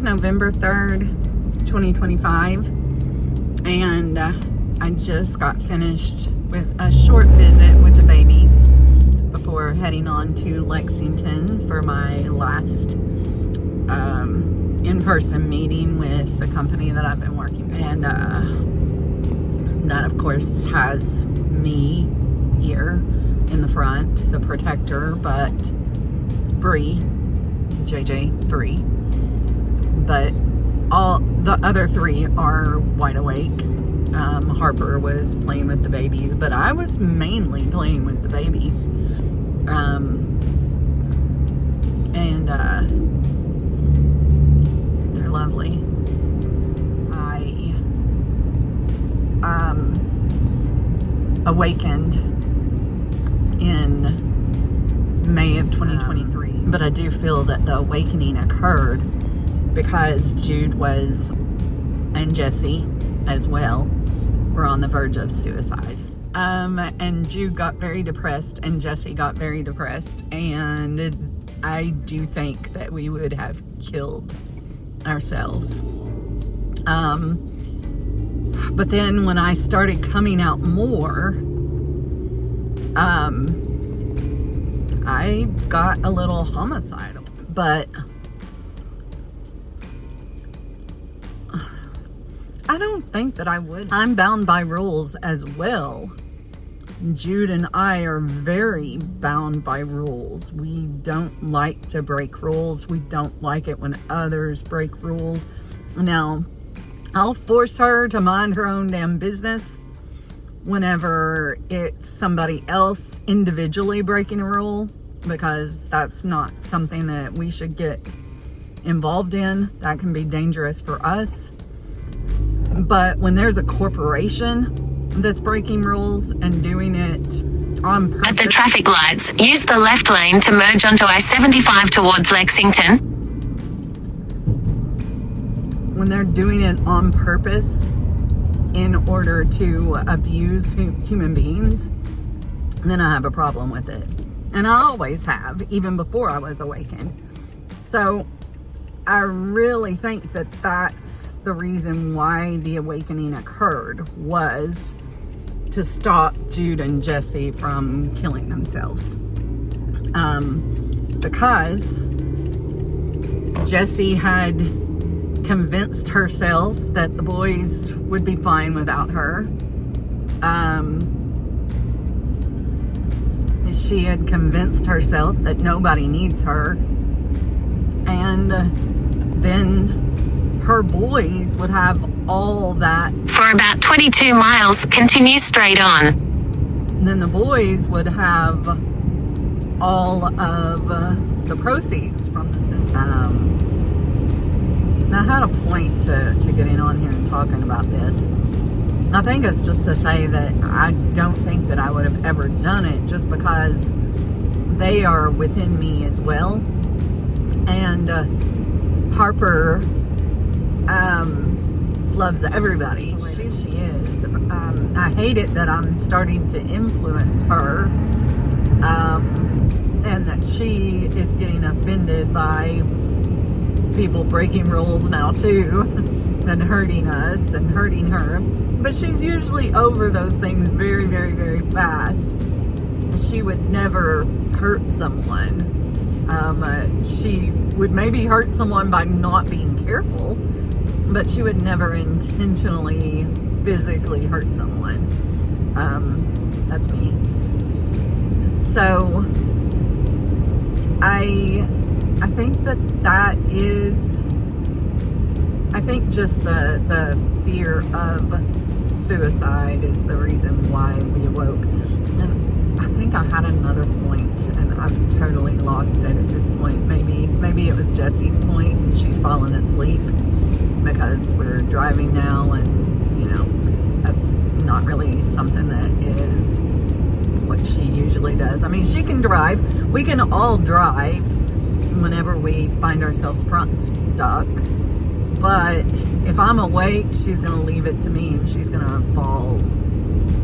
November 3rd, 2025, and I just got finished with a short visit with the babies before heading on to Lexington for my last in-person meeting with the company that I've been working with. And that, of course, has me here in the front, the protector, but Bree, JJ3. But all the other three are wide awake. Harper was playing with the babies, but I was mainly playing with the babies. And they're lovely. I awakened in May of 2023, but I do feel that the awakening occurred because Jude and Jesse as well were on the verge of suicide. And Jude got very depressed and Jesse got very depressed, and I do think that we would have killed ourselves. But then when I started coming out more, I got a little homicidal, but I don't think that I would. I'm bound by rules as well. Jude and I are very bound by rules. We don't like to break rules. We don't like it when others break rules. Now, I'll force her to mind her own damn business whenever it's somebody else individually breaking a rule, because that's not something that we should get involved in. That can be dangerous for us. But when there's a corporation that's breaking rules and doing it on purpose. At the traffic lights, use the left lane to merge onto I-75 towards Lexington. When they're doing it on purpose in order to abuse human beings, then I have a problem with it. And I always have, even before I was awakened. So I really think that that's the reason why the awakening occurred, was to stop Jude and Jesse from killing themselves. Because Jesse had convinced herself that the boys would be fine without her. She had convinced herself that nobody needs her. And then her boys would have all that. For about 22 miles, continue straight on. And then the boys would have all of the proceeds from the sin. Now, I had a point to getting on here and talking about this. I think it's just to say that I don't think that I would have ever done it, just because they are within me as well. And Harper loves everybody. She is. I hate it that I'm starting to influence her, and that she is getting offended by people breaking rules now too, and hurting us and hurting her. But she's usually over those things very, very, very fast. She would never hurt someone. She would maybe hurt someone by not being careful, but she would never intentionally physically hurt someone. That's me. So I think that is, I think just the fear of suicide is the reason why we awoke. And I think I had another point and I've totally lost it at this point. Maybe it was Jesse's point and she's fallen asleep because we're driving now, and that's not really something that is what she usually does. I mean, she can drive. We can all drive whenever we find ourselves front stuck. But if I'm awake, she's going to leave it to me and she's going to fall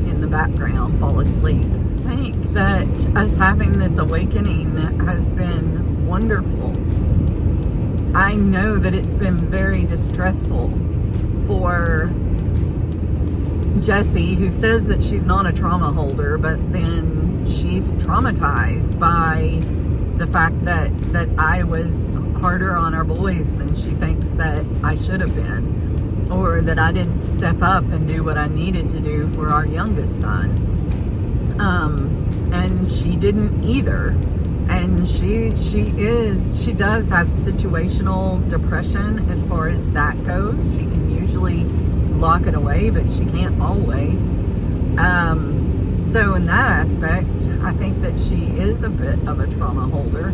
in the background, fall asleep. I think that us having this awakening has been wonderful. I know that it's been very distressful for Jessie, who says that she's not a trauma holder, but then she's traumatized by the fact that I was harder on our boys than she thinks that I should have been, or that I didn't step up and do what I needed to do for our youngest son. And she didn't either. And she does have situational depression as far as that goes. She can usually lock it away, but she can't always. So in that aspect, I think that she is a bit of a trauma holder.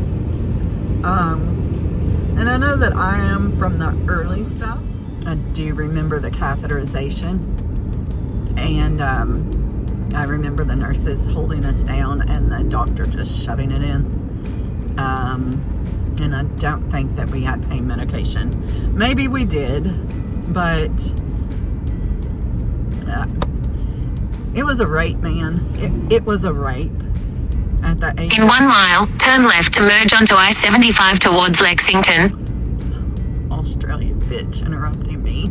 And I know that I am from the early stuff. I do remember the catheterization. And I remember the nurses holding us down and the doctor just shoving it in. And I don't think that we had pain medication. Maybe we did, but it was a rape, man. It was a rape. At the age In 1 mile, turn left to merge onto I-75 towards Lexington. Australian bitch interrupting me.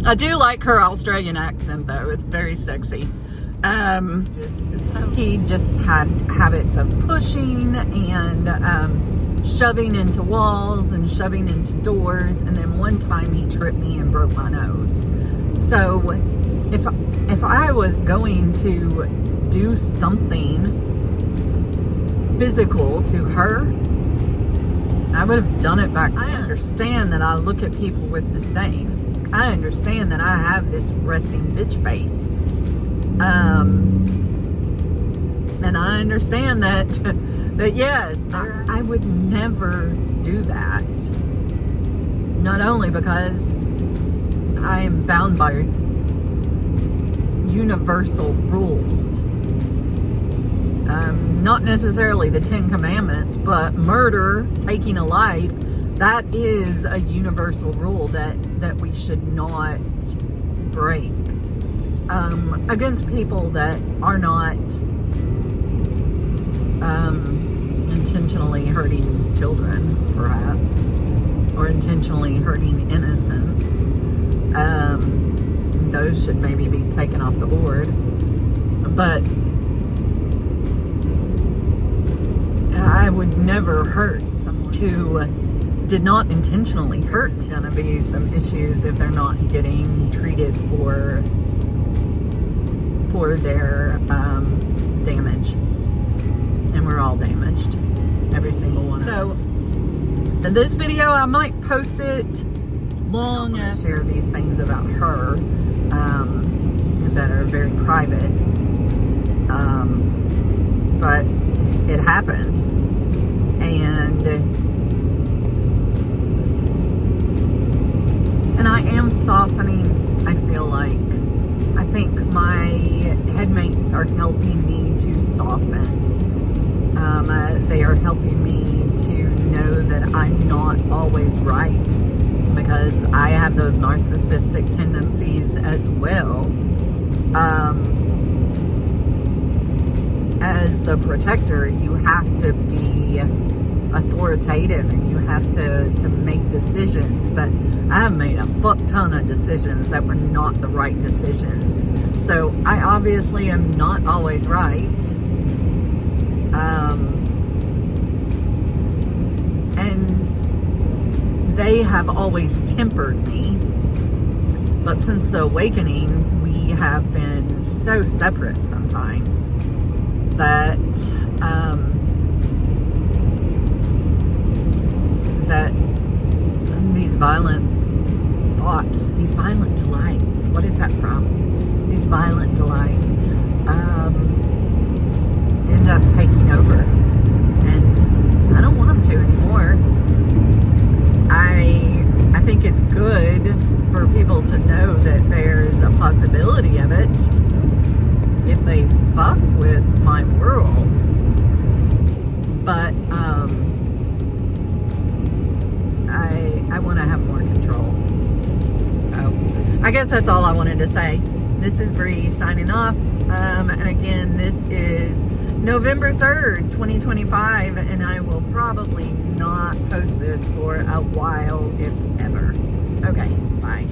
I do like her Australian accent, though. It's very sexy. He just had habits of pushing and shoving into walls and shoving into doors. And then one time he tripped me and broke my nose. So if I was going to do something physical to her, I would have done it back. I understand that I look at people with disdain. I understand that I have this resting bitch face. And I understand that yes, I would never do that. Not only because I am bound by universal rules. Not necessarily the 10 Commandments, but murder, taking a life, that is a universal rule that we should not break. Against people that are not intentionally hurting children, perhaps, or intentionally hurting innocents. Those should maybe be taken off the board. But I would never hurt someone who did not intentionally hurt me. There's gonna be some issues if they're not getting treated for their damage. And we're all damaged. Every single one of us. So, in this video, I might post it long after. Share these things about her that are very private. But it happened. And I am softening, I feel like. I think my headmates are helping me to soften. They are helping me to know that I'm not always right, because I have those narcissistic tendencies as well. As the protector, you have to be authoritative and you have to make decisions, but I have made a fuck ton of decisions that were not the right decisions. So I obviously am not always right. And they have always tempered me. But since the awakening, we have been so separate sometimes that these violent thoughts, these violent delights, what is that from? These violent delights end up taking over. And I don't want them to anymore. I think it's good for people to know that there's a possibility of it if they fuck with my world. But I want to have more control. So I guess that's all I wanted to say. This is Bree signing off. And again, this is November 3rd, 2025, and I will probably not post this for a while, if ever. Okay, bye.